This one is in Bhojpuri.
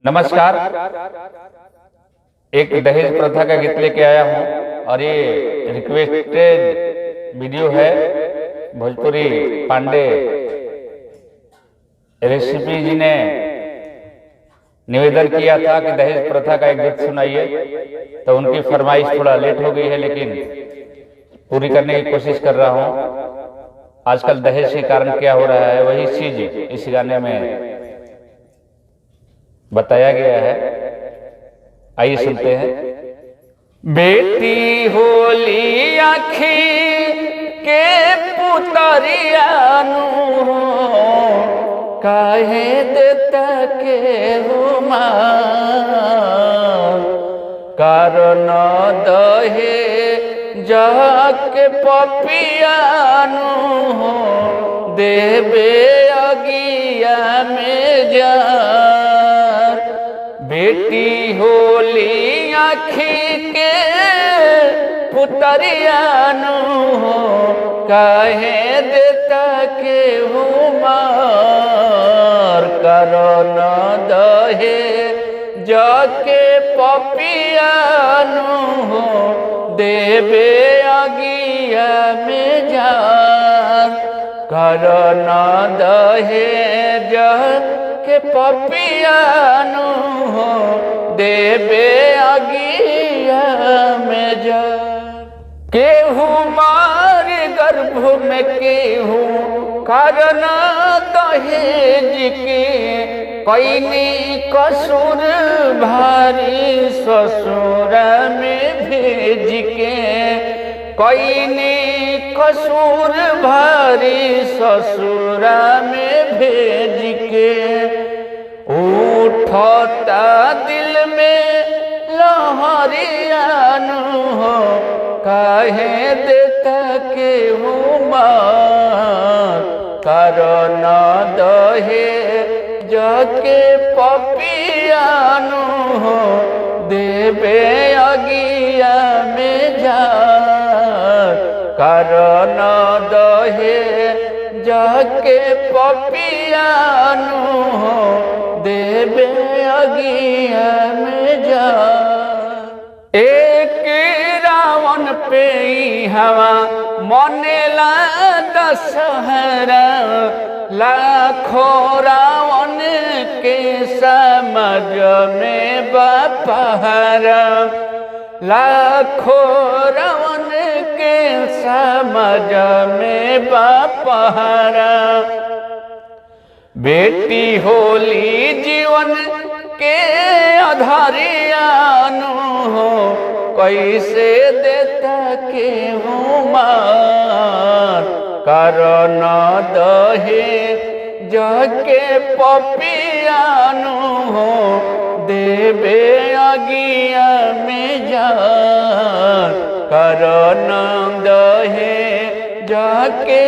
नमस्कार। एक दहेज प्रथा का गीत लेके आया हूँ और ये रिक्वेस्टेड वीडियो है। भोजपुरी पांडे रेसिपी जी ने निवेदन किया था कि दहेज प्रथा का एक गीत सुनाइए, तो उनकी फरमाइश थोड़ा लेट हो गई है, लेकिन पूरी करने की कोशिश कर रहा हूँ। आजकल दहेज के कारण क्या हो रहा है, वही चीज इस गाने में बताया गया है। आइए सुनते हैं। बेटी होली आखी के पुतरियानु काहे देता के हुमा कारण दहे जाके पपियानु देवे अगिया में जा। बेटी होली आखी के पुतरियानु काहे देता के हुमार कारण दहे जाके पपियानु देवे अगिया में जा। कारण दहे के पपियानु देवे अगिया में जा। केहू मार गर्भ में केहू कारण दहेज के कैनी कसूर भारी ससुर में भेज के कैनी कसूर भारी ससुर में भेज के। उठता दिल में लहरियानु काहे देता के हुमार कारण दहे जाके पपियानु देवे अगिया में जा। कारण दहे जाके पपियानु देवे अगिया में जा। एक रावण पे हवा मनेला दशहरा लाखों रावण के समझ में बपहरा लाखों रावण के समझ में बपहरा। बेटी होली जीवन के आधारियानु कैसे देता के हुमार कारण दहे जाके पपियानु देवे अगिया में जा। कारण दहे जाके